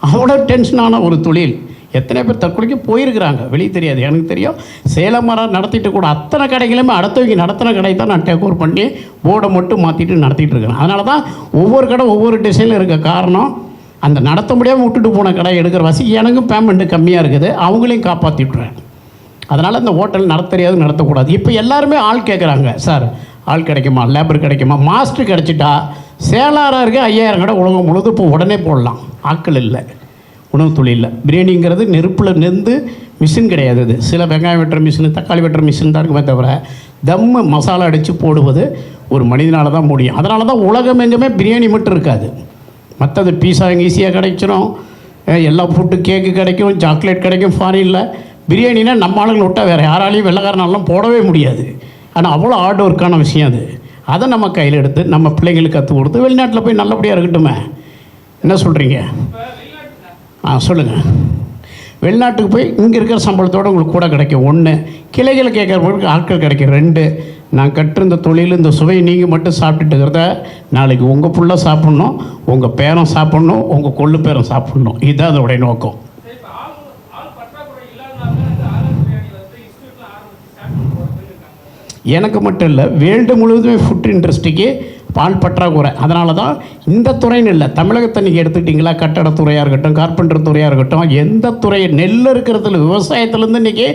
அவனோட டென்ஷனான ஒரு தொழில். எத்தனை பேர் தற்கொலைக்கு போயிருக்கிறாங்க, வெளியே தெரியாது. எனக்கு தெரியும், சேலம் மரம் நடத்திட்டு கூட அத்தனை கடைகளுமே அடுத்தவங்க நடத்தின கடை தான் நான் டேக் ஓவர் பண்ணி போர்டை மட்டும் மாற்றிட்டு நடத்திட்டு இருக்கிறேன். அதனால தான் ஒவ்வொரு கடை ஒவ்வொரு டிசைனில் இருக்க காரணம், அந்த நடத்த முடியாமல் விட்டுட்டு போன கடை எடுக்கிற வசி எனக்கும் பேமெண்ட்டு கம்மியாக இருக்குது, அவங்களையும் காப்பாற்றி விட்றேன். அதனால் இந்த ஹோட்டல் நடத்த தெரியாது, நடத்தக்கூடாது. இப்போ எல்லாருமே ஆள் கேட்குறாங்க, சார் ஆள் கிடைக்குமா, லேபர் கிடைக்குமா? மாஸ்டர் கிடச்சிட்டா சேலாராருக்கு 5000 கடை உலகம் முழுது இப்போ உடனே போடலாம். ஆட்கள் இல்லை, உணவு தொழிலில். பிரியாணிங்கிறது நெருப்பில் நெந்து மிஷின் கிடையாது. அது சில வெங்காயம் வெட்டுற மிஷின், தக்காளி வெட்டுற மிஷின் தான் இருக்குமே தவிர தம்மு மசாலா அடித்து போடுவது ஒரு மனிதனால் தான் முடியும். அதனால தான் உலகம் எங்குமே பிரியாணி மட்டும் இருக்காது, மற்றது பீஸா இங்கே ஈஸியாக கிடைச்சிடும், எல்லா ஃபுட்டு கேக்கு கிடைக்கும், சாக்லேட் கிடைக்கும் ஃபாரினில். பிரியாணினா நம்ம ஆளுங்களை விட்டால் வேறு யாராலையும் வெள்ளைக்காரனாலாம் போடவே முடியாது. ஆனால் அவ்வளோ ஹார்ட் ஒர்க்கான விஷயம் அது. அதை நம்ம கையில் எடுத்து நம்ம பிள்ளைங்களுக்கு கற்றுக் கொடுத்து வெளிநாட்டில் போய் நல்லபடியாக இருக்கட்டுமே. என்ன சொல்கிறீங்க? சொல்லுங்கள். வெளிநாட்டுக்கு போய் இங்கே இருக்கிற சம்பளத்தோடு உங்களுக்கு கூட கிடைக்கும் 1, கிளைகளை கேட்குறவங்களுக்கு ஆட்கள் கிடைக்கும் 2. நான் கற்றிருந்த தொழில் இந்த சுவையை நீங்கள் மட்டும் சாப்பிட்டுட்டு இருக்கிறத நாளைக்கு உங்கள் புள்ள சாப்பிட்ணும், உங்கள் பேரன் சாப்பிட்ணும், உங்கள் கொள்ளு பேரன் சாப்பிட்ணும். இதுதான் அதோடைய நோக்கம். எனக்கு மட்டும் இல்லை, வேர்ல்டு முழுவதுமே ஃபுட் இண்டஸ்ட்ரிக்கு ஆள் பற்றாக்குறை. அதனால தான் இந்த துறைன்னு இல்லை, தமிழகத்தை நீங்கள் எடுத்துக்கிட்டிங்களா, கட்டடத்துறையாக இருக்கட்டும், கார்பெண்டர் துறையாக இருக்கட்டும், எந்த துறை, நெல் இருக்கிறதுல விவசாயத்துலேருந்து இன்றைக்கி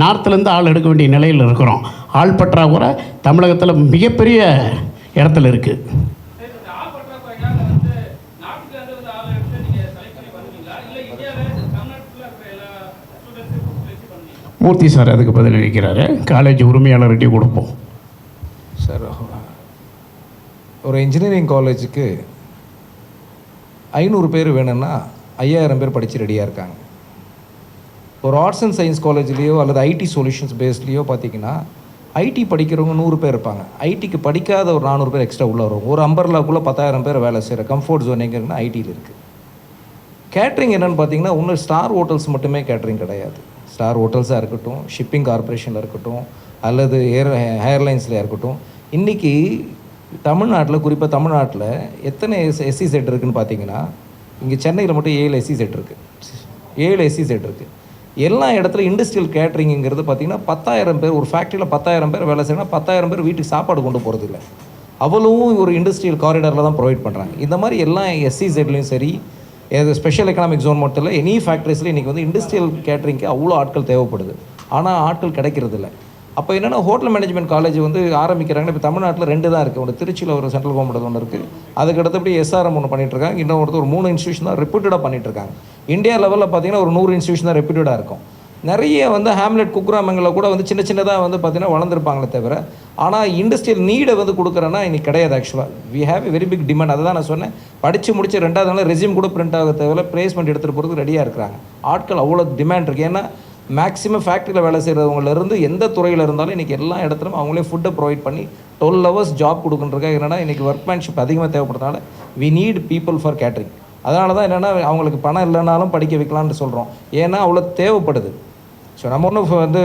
நார்த்துலேருந்து ஆள் எடுக்க வேண்டிய நிலையில் இருக்கிறோம். ஆள் பற்றாக்குறை தமிழகத்தில் மிகப்பெரிய இடத்துல இருக்குது. மூர்த்தி சார் அதுக்கு பதிலளிக்கிறாரு. காலேஜ் உரிமையாளர்கிட்டே கொடுப்போம். சார், ஒரு இன்ஜினியரிங் காலேஜுக்கு 500 பேர் வேணும்னா 5000 பேர் படித்து ரெடியாக இருக்காங்க. ஒரு ஆர்ட்ஸ் அண்ட் சயின்ஸ் காலேஜ்லேயோ அல்லது ஐடி சொல்யூஷன்ஸ் பேஸ்லேயோ பார்த்தீங்கன்னா ஐடி படிக்கிறவங்க 100 பேர் இருப்பாங்க. ஐடிக்கு படிக்காத ஒரு 400 பேர் எக்ஸ்ட்ரா உள்ள வருவாங்க. ஒரு அம்பர்லாக்குள்ளே 10,000 பேர் வேலை செய்கிற கம்ஃபர்ட் ஜோன் எங்கன்னா ஐடியில் இருக்குது. கேட்ரிங் என்னென்னு பார்த்தீங்கன்னா இன்னும் ஸ்டார் ஹோட்டல்ஸ் மட்டுமே கேட்ரிங் கிடையாது. ஸ்டார் ஹோட்டல்ஸாக இருக்கட்டும், ஷிப்பிங் கார்பரேஷனில் இருக்கட்டும், அல்லது ஏர்லைன்ஸில் இருக்கட்டும், இன்றைக்கி தமிழ்நாட்டில், குறிப்பாக தமிழ்நாட்டில் எத்தனை SEZ இருக்குதுன்னு பார்த்தீங்கன்னா, இங்கே சென்னையில் மட்டும் 7 SEZ இருக்குது. 7 SEZ இருக்குது. எல்லா இடத்துல இண்டஸ்ட்ரியல் கேட்ரிங்கிறது பார்த்திங்கன்னா 10,000 பேர், ஒரு ஃபேக்ட்ரியில் 10,000 பேர் வேலை செய்யணும், 10,000 பேர் வீட்டுக்கு சாப்பாடு கொண்டு போகிறது இல்லை. அவ்வளவும் ஒரு இண்டஸ்ட்ரியல் காரிடாரில் தான் ப்ரொவைட் பண்ணுறாங்க. இந்த மாதிரி எல்லா SEZலையும் சரி, ஸ்பெஷல் எக்கனாமிக் ஜோன் மட்டும் இல்லை, எனி ஃபேக்ட்ரிஸில் இன்றைக்கி வந்து இண்டஸ்ட்ரியல் கேட்ரிங்க்கு அவ்வளோ ஆட்கள் தேவைப்படுது. ஆனால் ஆட்கள் கிடைக்கிறது இல்லை. அப்போ என்னென்னா ஹோட்டல் மேனேஜ்மெண்ட் காலேஜ் வந்து ஆரம்பிக்கிறாங்கன்னா, இப்போ தமிழ்நாட்டில் 2 தான் இருக்குது. ஒன்று திருச்சியில் ஒரு சென்ட்ரல் கவர்மெண்ட் ஒன்று இருக்குது, அதுக்கு அடுத்தபடி SRM ஒன்று பண்ணிகிட்ருக்காங்க. இன்னொரு 3 இன்ஸ்டியூஷன் தான் ரெப்யூட்டடாக பண்ணிகிட்ருக்காங்க. இந்தியா லெவலில் பார்த்தீங்கன்னா ஒரு 100 இன்ஸ்டியூஷன் தான் ரெப்யூட்டடாக இருக்கும். நிறைய வந்து ஹேம்லெட் குக்கிராமங்களில் கூட வந்து சின்னதாக வந்து பார்த்திங்கன்னா வளர்ந்துருப்பாங்களே தவிர, ஆனால் இண்டஸ்ட்ரியல் நீடை வந்து கொடுக்குறேன்னா இன்றைக்கி கிடையாது. ஆக்சுவலாக we have a very big demand. அதை தான் நான் சொன்னேன், படித்து முடிச்சு 2வது நாள் ரெஸ்யூம் கூட பிரிண்ட் ஆக தேவையில்ல, பிளேஸ்மெண்ட் எடுத்துகிட்டு போகிறதுக்கு ரெடியாக இருக்கிறாங்க. ஆட்கள் அவ்வளோ டிமாண்ட் இருக்குது. ஏன்னா மேக்ஸிமம் ஃபேக்ட்ரியில் வேலை செய்கிறவங்கலேருந்து எந்த துறையில் இருந்தாலும் இன்றைக்கி எல்லா இடத்துலையும் அவங்களே ஃபுட்டை ப்ரொவைட் பண்ணி 12 hours ஜாப் கொடுக்குன்றதுக்காக என்னென்னா இன்றைக்கி ஒர்க்மேன்ஷிப் அதிகமாக தேவைப்படுறதுனால we need people for catering. அதனால தான் என்னென்னா அவங்களுக்கு பணம் இல்லைனாலும் படிக்க வைக்கலான்னு சொல்கிறோம். ஏன்னா அவ்வளோ தேவைப்படுது. ஸோ நம்ம ஒன்றும் வந்து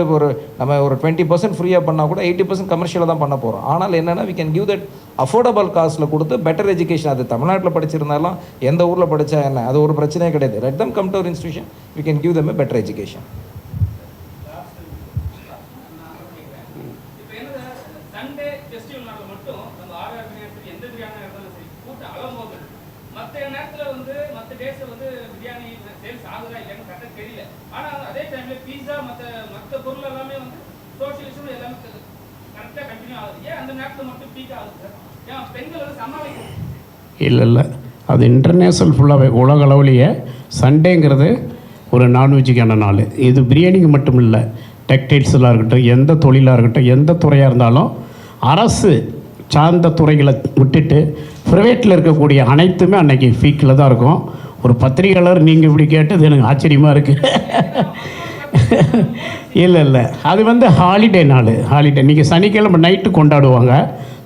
நம்ம ஒரு 20% ஃப்ரீயாக பண்ணால் கூட 80% கமர்ஷியலாக தான் பண்ண போகிறோம். ஆனால் என்னென்னா we can give that affordable காஸ்ட்டில் கொடுத்து பெட்டர் எஜுகேஷன். அது தமிழ்நாட்டில் படிச்சிருந்தாலும் எந்த ஊரில் படித்தா என்ன, அது ஒரு பிரச்சனையே கிடையாது. Let them come to our institution, we can give them a better education. இல்லை, அது இன்டர்நேஷ்னல் ஃபுல்லாகவே உலக அளவுலேயே சண்டேங்கிறது ஒரு நான்வெஜ்ஜுக்கான நாள். இது பிரியாணிக்கு மட்டும் இல்லை, டெக்டைல்ஸில் இருக்கட்டும், எந்த தொழிலாக இருக்கட்டும், எந்த துறையாக இருந்தாலும் அரசு சார்ந்த துறைகளை விட்டுட்டு ப்ரைவேட்டில் இருக்கக்கூடிய அனைத்துமே அன்றைக்கி பீக்கில் தான் இருக்கும். ஒரு பத்திரிகையாளர் நீங்கள் இப்படி கேட்டது எனக்கு ஆச்சரியமாக இருக்குது. இல்லை, அது வந்து ஹாலிடே நாள். ஹாலிடே நீங்கள் சனிக்கிழமை நைட்டு கொண்டாடுவாங்க.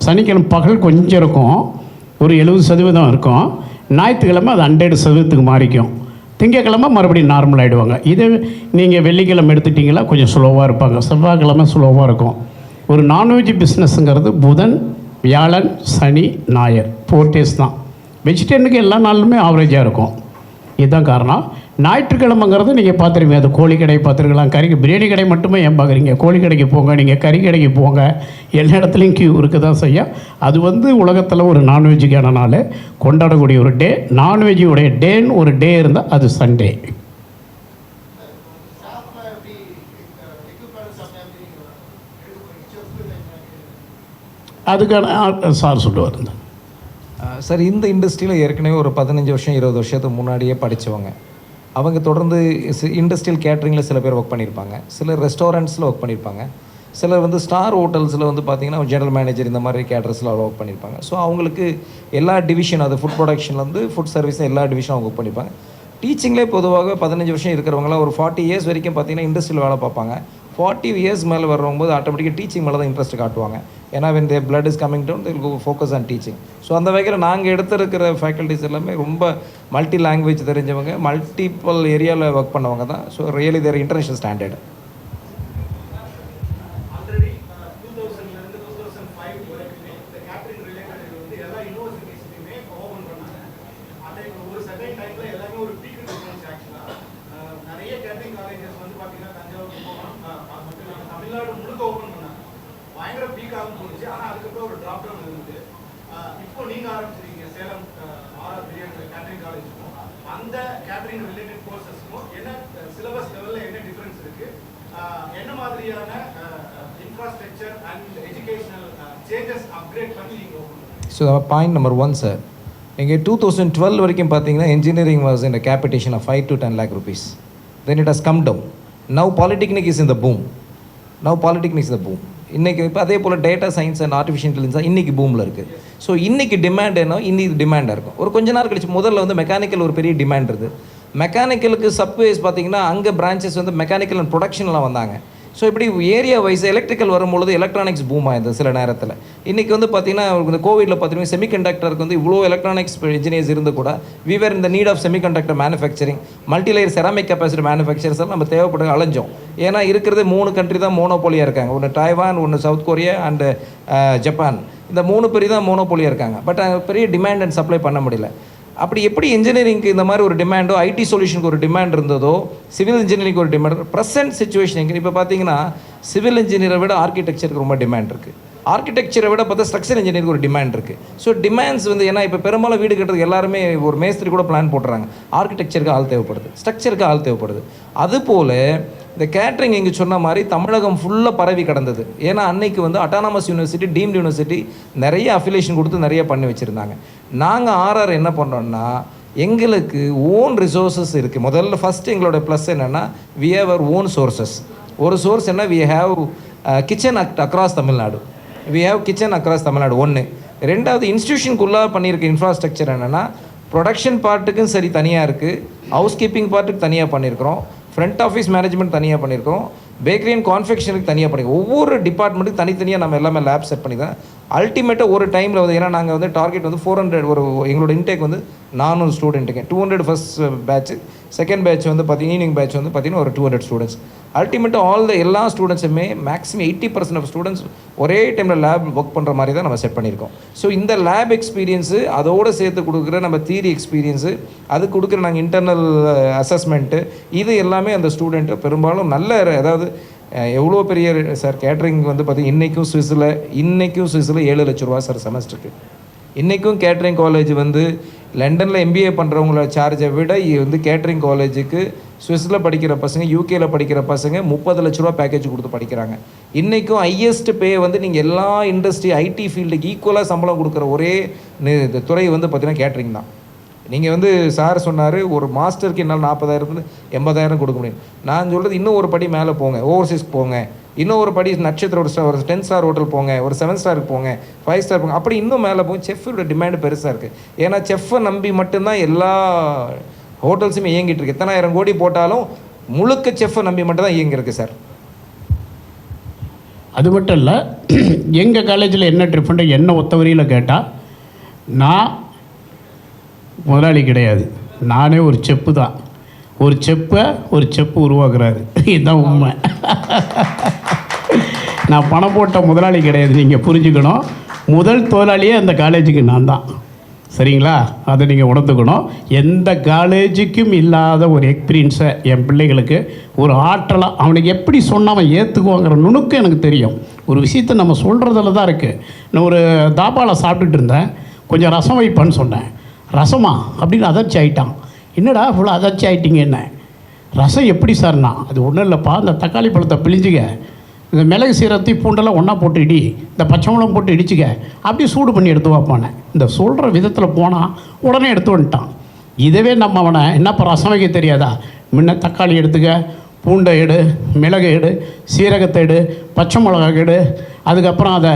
சனிக்கிழமை பகல் கொஞ்சம் இருக்கும், ஒரு 70% இருக்கும். ஞாயிற்றுக்கிழமை அது 100% மாறிக்கும். திங்கக்கிழமை மறுபடியும் நார்மல் ஆகிடுவாங்க. இது நீங்கள் வெள்ளிக்கிழமை எடுத்துட்டிங்களா கொஞ்சம் ஸ்லோவாக இருப்பாங்க, செவ்வாய்க்கிழமை ஸ்லோவாக இருக்கும். ஒரு நான்வெஜ் பிஸ்னஸ்ஸுங்கிறது புதன், வியாழன், சனி, ஞாயிறு 4 days தான். வெஜிடேரியனுக்கு எல்லா நாளுமே ஆவரேஜாக இருக்கும். இதுதான் காரணம். ஞாயிற்றுக்கிழமைங்கிறது நீங்கள் பார்த்துருவீங்க, அது கோழி கடை பார்த்துருக்கலாம், பிரியாணி கடை மட்டுமே ஏன் பார்க்குறீங்க? கோழி கடைக்கு போங்க, நீங்கள் கறி கடைக்கு போங்க, எல்லா இடத்துலையும் கியூ இருக்க தான் செய்யும். அது வந்து உலகத்தில் ஒரு நான்வெஜ்ஜுக்கான நாள், கொண்டாடக்கூடிய ஒரு டே. நான்வெஜ்ஜுடைய டேன்னு ஒரு டே இருந்தால் அது சண்டே. அதுக்கான சார் சொல்லுவார். சார், இந்த இண்டஸ்ட்ரியில் ஏற்கனவே ஒரு 15 வருஷம் 20 வருஷத்துக்கு முன்னாடியே படித்தவங்க, அவங்க தொடர்ந்து இண்டஸ்ட்ரியல் கேட்ரிங்கில் சில பேர் ஒர்க் பண்ணியிருப்பாங்க, சிலர் ரெஸ்டாரண்ட்ஸில் ஒர்க் பண்ணியிருப்பாங்க, சிலர் வந்து ஸ்டார் ஹோட்டல்ஸில் வந்து பார்த்திங்கன்னா ஜெனரல் மேனேஜர் இந்த மாதிரி கேட்ரஸில் ஒர்க் பண்ணியிருப்பாங்க. ஸோ அவங்களுக்கு எல்லா டிவிஷன், அது ஃபுட் ப்ரொடக்ஷன்லேருந்து ஃபுட் சர்வீஸ் எல்லா டிவிஷனும் அவங்க ஒர்க் பண்ணியிருப்பாங்க. டீச்சிங்லேயே பொதுவாக 15 வருஷம் இருக்கிறவங்களாம் ஒரு 40 years வரைக்கும் பார்த்திங்கன்னா இண்டஸ்ட்ரியில் வேலை பார்ப்பாங்க. 40 years மேலே வர்றவங்க ஆட்டோமேட்டிக்காக டீச்சிங் மேலே தான் இன்ட்ரெஸ்ட் காட்டுவாங்க. ஏன்னா when their blood is coming down they will go focus on teaching. So அந்த வகையில் நாங்கள் எடுத்திருக்கிற ஃபேக்கல்ட்டிஸ் எல்லாமே ரொம்ப மல்டி லாங்குவேஜ் தெரிஞ்சவங்க, மல்டிபிள் ஏரியாவில் ஒர்க் பண்ணவங்க தான். ஸோ ரியலி தேர் இன்டர்நேஷ்னல் ஸ்டாண்டர்ட். இப்போ நீங்க ஆரம்பிச்சிருக்கீங்க சேலம் ஆர்ஆர் பிரியாணி கேட்டரிங் காலேஜுக்கும் அந்த கேட்டரிங் ரிலேட்டட் கோர்சஸ்க்கும் என்ன சிலபஸ் லெவலில் என்ன டிஃபரன்ஸ் இருக்கு, என்ன மாதிரியான infrastructure and educational changes upgrade பண்ணி நீங்கள்? ஸோ பாயிண்ட் நம்பர் 1 சார், இங்கே 2012 வரைக்கும் பார்த்தீங்கன்னா engineering was in a capitation of 5 to 10 lakh rupees. Then it has come down. Now polytechnic is in the boom. இன்றைக்கி இப்போ அதே போல் data science and artificial intelligence இன்றைக்கி பூமில் இருக்குது. ஸோ இன்றைக்கி டிமாண்ட் என்ன, இன்னைக்கு டிமாண்டாக இருக்கும். ஒரு கொஞ்ச நேரம் கழிச்சு முதல்ல வந்து மெக்கானிக்கல் ஒரு பெரிய டிமாண்ட் இருக்குது. மெக்கானிக்கலுக்கு சப்வேஸ் பார்த்தீங்கன்னா அங்கே பிரான்ச்சஸ் வந்து மெக்கானிக்கல் அண்ட் ப்ரொடக்ஷன்லாம் வந்தாங்க. ஸோ இப்படி ஏரியா வைஸ் எலக்ட்ரிக்கல் வரும்பொழுது எலக்ட்ரானிக்ஸ் பூம் ஆயிருந்தது சில நேரத்தில். இன்றைக்கி வந்து பார்த்திங்கன்னா இந்த கோவிடில் பார்த்தீங்கன்னா செமிகண்டக்டருக்கு வந்து இவ்வளோ எலக்ட்ரானிக்ஸ் இன்ஜினியர்ஸ் இருந்து கூட we were in the need of semiconductor manufacturing, multi-layer ceramic capacity manufacturers நம்ம தேவைப்பட்டு அலைஞ்சோம். ஏன்னா இருக்கிறது 3 கண்ட்ரி தான் மோனோபோலியாக இருக்காங்க. ஒன்று டைவான், ஒன்று சவுத் கொரியா அண்டு ஜப்பான். இந்த 3 பேர் தான் மோனோபோலியாக இருக்காங்க. பட் பெரிய டிமாண்ட் அண்ட் சப்ளை பண்ண முடியல. அப்படி எப்படி இன்ஜினியரிங்க்கு இந்த மாதிரி ஒரு டிமாண்டோ, ஐடி சொல்யூஷனுக்கு ஒரு டிமாண்ட் இருந்ததோ, சிவில் இன்ஜினியரிங்க்கு ஒரு டிமாண்ட், ப்ரெசென்ட் சுச்சுவேஷன் எங்கே இப்போ பார்த்தீங்கன்னா சிவில் இன்ஜினியரை விட ஆர்கிடெக்சருக்கு ரொம்ப டிமாண்ட் இருக்குது. ஆர்கிடெக்சரை விட பார்த்தா ஸ்ட்ரக்சர் இன்ஜினியருக்கு ஒரு டிமாண்ட் இருக்குது. ஸோ டிமாண்ட்ஸ் வந்து ஏன்னா இப்போ பெரும்பாலும் வீடு கட்டுறதுக்கு எல்லாருமே ஒரு மேஸ்திரி கூட பிளான் போட்டுறாங்க. ஆர்கிடெக்சருக்கு ஆள் தேவைப்படுது, ஸ்ட்ரக்சருக்கு ஆள் தேவைப்படுது. அதுபோல் இந்த கேட்ரிங் இங்கே சொன்ன மாதிரி தமிழகம் ஃபுல்லாக பரவி கிடந்தது. ஏன்னா அன்னைக்கு வந்து அட்டானமஸ் யூனிவர்சிட்டி, டீம்டு யூனிவர்சிட்டி நிறைய அஃபிலியேஷன் கொடுத்து நிறைய பண்ணி வச்சுருந்தாங்க. நாங்கள் ஆர்ஆர் என்ன பண்ணோம்னா எங்களுக்கு ஓன் ரிசோர்ஸஸ் இருக்குது. முதல்ல ஃபஸ்ட்டு எங்களோட ப்ளஸ் என்னென்னா we have our own sources. ஒரு சோர்ஸ் என்ன, we have kitchen across Tamil Nadu. ஒன்று. ரெண்டாவது இன்ஸ்டியூஷனுக்குள்ளே பண்ணியிருக்க இன்ஃப்ராஸ்ட்ரக்சர் என்னென்னா ப்ரொடக்ஷன் பார்ட்டுக்கும் சரி தனியாக இருக்குது, ஹவுஸ் கீப்பிங் பார்ட்டுக்கு தனியாக பண்ணியிருக்கிறோம், ஃப்ரண்ட் ஆஃபீஸ் மேனேஜ்மெண்ட் தனியாக பண்ணியிருக்கிறோம், பேக்கரி அண்ட் கான்ஃபெக்ஷனுக்கு தனியாக பண்ணியிருக்கோம். ஒவ்வொரு டிபார்ட்மெண்ட்டுக்கு தனித்தனியாக நம்ம எல்லாமே லேப் செட் பண்ணி தான் அல்டிமேட்டாக ஒரு டைமில் வந்து, ஏன்னா நாங்கள் வந்து டார்கெட் வந்து 400, ஒரு எங்களோட இன்டேக் வந்து 400 ஸ்டூடெண்ட்டுக்கு 200 ஃபஸ்ட் பேட்ச், செகண்ட் பேட்ச் வந்து பார்த்தீங்கன்னா ஈவினிங் பேட்ச் வந்து பார்த்தீங்கன்னா ஒரு 200 ஸ்டூடெண்ட்ஸ். அல்டிமேட்டாக எல்லா ஸ்டூடெண்ட்ஸுமே மேக்ஸிமம் 80% ஆஃப் ஸ்டூடெண்ட்ஸ் ஒரே டைமில் லேப் ஒர்க் பண்ணுற மாதிரி தான் நம்ம செட் பண்ணியிருக்கோம். ஸோ இந்த லேப் எக்ஸ்பீரியன்ஸு அதோடு சேர்த்து கொடுக்குற நம்ம தியரி எக்ஸ்பீரியன்ஸு, அது கொடுக்குற நாங்கள் இன்டர்னல் அசஸ்மெண்ட்டு, இது எல்லாமே அந்த ஸ்டூடெண்ட்டு பெரும்பாலும் நல்ல, அதாவது எவ்வளோ பெரிய சார் கேட்ரிங் வந்து பார்த்திங்கன்னா இன்றைக்கும் சுவிஸில் 7 லட்ச ரூபா சார் செமஸ்டருக்கு. இன்றைக்கும் கேட்ரிங் காலேஜ் வந்து லண்டனில் MBA பண்ணுறவங்கள சார்ஜை விட வந்து கேட்ரிங் காலேஜுக்கு சுவிஸில் படிக்கிற பசங்க, யூகேயில் படிக்கிற பசங்க 30 லட்ச ரூபா பேக்கேஜ் கொடுத்து படிக்கிறாங்க. இன்றைக்கும் ஹையஸ்ட் பே வந்து நீங்கள் எல்லா இண்டஸ்ட்ரி ஐடி ஃபீல்டுக்கு ஈக்குவலாக சம்பளம் கொடுக்குற ஒரே துறை வந்து பார்த்திங்கன்னா கேட்ரிங் தான். நீங்கள் வந்து சார் சொன்னார் ஒரு மாஸ்டருக்கு என்னால் 40,000 80,000 கொடுக்க முடியும். நான் சொல்கிறது இன்னும் ஒரு படி மேலே போங்க, ஓவர்சீஸ்க்கு போங்க, இன்னும் ஒரு படி நட்சத்திர ஒரு 10 ஸ்டார் ஹோட்டல் போங்க, ஒரு 7 ஸ்டாருக்கு போங்க, 5 ஸ்டார் போங்க, அப்படி இன்னும் மேலே போங்க. செஃப்போட டிமாண்டு பெருசாக இருக்குது. ஏன்னா செஃப்பை நம்பி மட்டும்தான் எல்லா ஹோட்டல்ஸுமே இயங்கிட்டு இருக்கு. எத்தனை 1000 கோடி போட்டாலும் முழுக்க செஃப்பை நம்பி மட்டும் தான் இயங்கிருக்கு சார். அது மட்டும் இல்லை, எங்கள் காலேஜில் என்ன டிஃப்ரெண்ட்டு என்ன ஒத்தவரியில் கேட்டால், நான் முதலாளி கிடையாது, நானே ஒரு செப்பு தான். ஒரு செப்பு உருவாக்குறாரு, இதுதான் உண்மை. நான் பணம் போட்ட முதலாளி கிடையாது, நீங்கள் புரிஞ்சுக்கணும். முதல் தொழிலாளியே அந்த காலேஜுக்கு நான் தான், சரிங்களா? அதை நீங்கள் உணர்ந்துக்கணும். எந்த காலேஜுக்கும் இல்லாத ஒரு எக்ஸ்பீரியன்ஸை என் பிள்ளைகளுக்கு ஒரு ஆற்றலாக, அவனுக்கு எப்படி சொன்னால் அவன் ஏற்றுக்குவாங்கிற நுணுக்கம் எனக்கு தெரியும். ஒரு விஷயத்தை நம்ம சொல்கிறதுல தான் இருக்குது. நான் ஒரு தாபாவில் சாப்பிட்டுட்டு இருந்தேன், கொஞ்சம் ரசம் வைப்பான்னு சொன்னேன். ரசமா அப்படின்னு அதிர்ச்சி ஆகிட்டான். என்னடா இவ்வளோ அதிர்ச்சி ஆகிட்டிங்க? என்ன ரசம் எப்படி சார்னா? அது ஒன்றும் இல்லைப்பா, இந்த தக்காளி பழத்தை பிழிஞ்சிக்க, இந்த மிளகு சீரகத்தை பூண்டெல்லாம் ஒன்றா போட்டு இடி, இந்த பச்சை மிளகம் போட்டு இடிச்சிக்க, அப்படியே சூடு பண்ணி எடுத்து வைப்பானே. இந்த சொல்கிற விதத்தில் போனால் உடனே எடுத்து வந்துட்டான். இதுவே நம்ம அவனை என்னப்பா ரசம் வைக்க தெரியாதா, முன்ன தக்காளி எடுத்துக்க, பூண்டை எடு, மிளகு எடு, சீரகத்தை எடு, பச்சை மிளகா எடு, அதுக்கப்புறம் அதை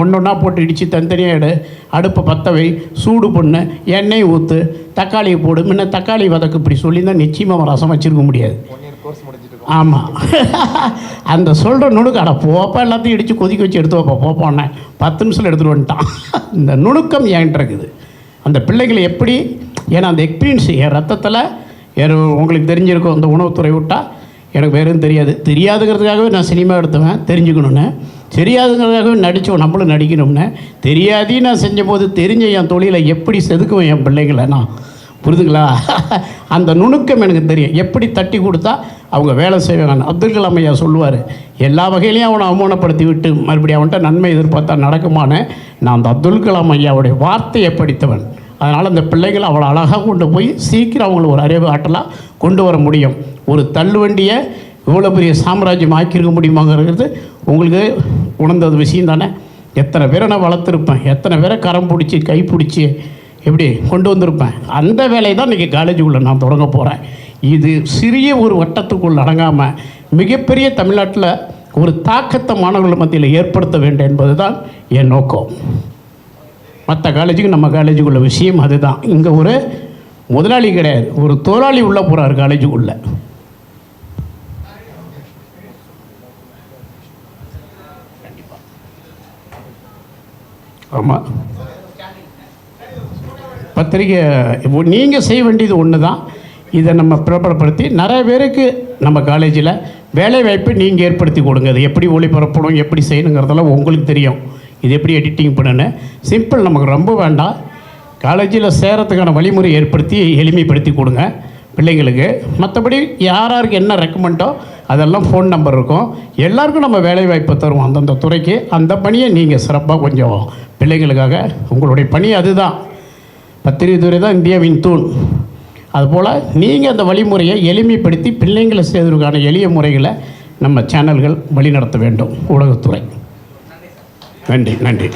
ஒன்றா போட்டு இடித்து தனித்தனியாக எடு, அடுப்பை பற்ற வை, சூடு பண்ணு, எண்ணெய் ஊற்று, தக்காளியை போடு, முன்ன தக்காளி வதக்கு, இப்படி சொல்லியிருந்தால் நிச்சயமாக ரசம் வச்சுருக்க முடியாது. ஆமாம், அந்த சொல்கிற நுணுக்கு, அட போப்பா எல்லாத்தையும் இடித்து கொதிக்க வச்சு எடுத்து வைப்பா போப்பான்னே 10 நிமிஷத்தில் எடுத்துகிட்டு வந்துட்டான். இந்த நுணுக்கம் என்கிட்ட இருக்குது. அந்த பிள்ளைகளை எப்படி, ஏன்னா அந்த எக்ஸ்பீரியன்ஸ் என் ரத்தத்தில் உங்களுக்கு தெரிஞ்சிருக்கும். அந்த உணவுத்துறை விட்டால் எனக்கு வேறு எதுவும் தெரியாது. தெரியாதுங்கிறதுக்காகவே நான் சினிமா எடுத்துவேன், தெரிஞ்சுக்கணுன்னு. தெரியாதுங்கிறதுக்காகவே நடித்தோம், நம்மளும் நடிக்கணும்னு. தெரியாதையும் நான் செஞ்ச போது தெரிஞ்ச என் தொழிலை எப்படி செதுக்குவேன் என் பிள்ளைகளை நான். புரிதுங்களா? அந்த நுணுக்கம் எனக்கு தெரியும். எப்படி தட்டி கொடுத்தா அவங்க வேலை செய்வாங்க. அப்துல் கலாம் ஐயா சொல்லுவார், எல்லா வகையிலையும் அவனை அவமானப்படுத்தி விட்டு மறுபடியும் அவன்கிட்ட நன்மை எதிர்பார்த்தா நடக்குமான்னு. நான் அந்த அப்துல் கலாம் ஐயாவுடைய வார்த்தையை படித்தவன். அதனால் அந்த பிள்ளைகளை அவ்வளோ அழகாக கொண்டு போய் சீக்கிரம் அவங்கள ஒரு அறிவு ஆற்றலாக கொண்டு வர முடியும். ஒரு தள்ளுவண்டியை இவ்வளோ பெரிய சாம்ராஜ்யம் ஆக்கியிருக்க முடியுமாங்கிறது உங்களுக்கு உணர்ந்தது விஷயம் தானே. எத்தனை பேரை நான் வளர்த்துருப்பேன், எத்தனை பேரை கரம் பிடிச்சி கை பிடிச்சி எப்படி கொண்டு வந்திருப்பேன். அந்த வேலையை தான் இன்றைக்கி காலேஜுக்குள்ளே நான் தொடங்க போகிறேன். இது சிறிய ஒரு வட்டத்துக்குள் அடங்காமல் மிகப்பெரிய தமிழ்நாட்டில் ஒரு தாக்கத்தை மாணவர்கள் மத்தியில் ஏற்படுத்த வேண்டும் என்பது தான் என் நோக்கம். மற்ற காலேஜுக்கு நம்ம காலேஜுக்குள்ள விஷயம் அதுதான். இங்கே ஒரு முதலாளி கிடையாது, ஒரு தொழிலாளி உள்ளே போகிறார் காலேஜுக்குள்ளே. ஆமாம், பத்திரிக்கை நீங்கள் செய்ய வேண்டியது ஒன்று தான். இதை நம்ம பிரபலப்படுத்தி நிறைய பேருக்கு நம்ம காலேஜில் வேலைவாய்ப்பு நீங்கள் ஏற்படுத்தி கொடுங்க. அது எப்படி ஒளிபரப்பணும், எப்படி செய்யணுங்கிறதெல்லாம் உங்களுக்கு தெரியும். இது எப்படி எடிட்டிங் பண்ணணும், சிம்பிள், நமக்கு ரொம்ப வேண்டாம். காலேஜில் சேரத்துக்கான வழிமுறை ஏற்படுத்தி எளிமைப்படுத்தி கொடுங்க பிள்ளைங்களுக்கு. மற்றபடி யாராருக்கு என்ன ரெக்கமெண்டோ அதெல்லாம் ஃபோன் நம்பர் இருக்கும். எல்லாருக்கும் நம்ம வேலைவாய்ப்பை தருவோம் அந்தந்த துறைக்கு. அந்த பணியை நீங்கள் சிறப்பாக கொஞ்சம் பிள்ளைங்களுக்காக, உங்களுடைய பணி அதுதான். பத்திரிகை துறை தான் இந்தியாவின் தூண். அதுபோல் நீங்கள் அந்த வழிமுறையை எளிமைப்படுத்தி பிள்ளைங்களை செய்வதற்கான எளிய முறைகளை நம்ம சேனல்கள் வழிநடத்த வேண்டும். ஊடகத்துறை. நன்றி.